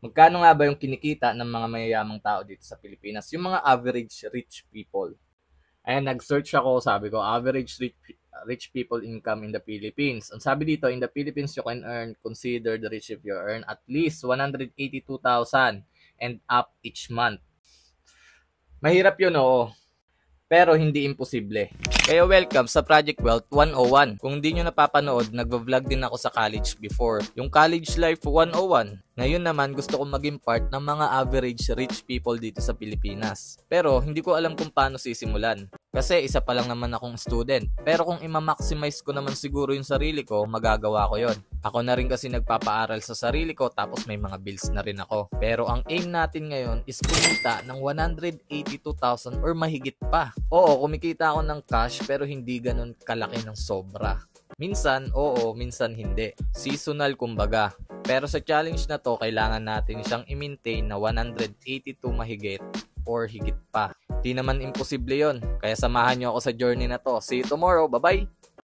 Magkano nga ba yung kinikita ng mga mayayamang tao dito sa Pilipinas? Yung mga average rich people. Ayan, nag-search ako, sabi ko, average rich people income in the Philippines. Ang sabi dito, in the Philippines, you can earn, consider the rich if you earn at least 182,000 and up each month. Mahirap yun, oo. Pero hindi imposible. Kaya welcome sa Project Wealth 101. Kung hindi nyo napapanood, nagvo-vlog din ako sa college before. Yung College Life 101. Ngayon naman gusto kong maging part ng mga average rich people dito sa Pilipinas. Pero hindi ko alam kung paano sisimulan. Kasi isa pa lang naman akong student. Pero kung ima-maximize ko naman siguro yung sarili ko, magagawa ko yon. Ako na rin kasi nagpapaaral sa sarili ko tapos may mga bills na rin ako. Pero ang aim natin ngayon is kumita ng 182,000 or mahigit pa. Oo, kumikita ako ng cash pero hindi ganun kalaki ng sobra. Minsan, oo, minsan hindi. Seasonal kumbaga. Pero sa challenge na to, kailangan natin siyang i-maintain na 182 mahigit or higit pa. Di naman imposible yon. Kaya samahan nyo ako sa journey na to. See you tomorrow. Bye-bye!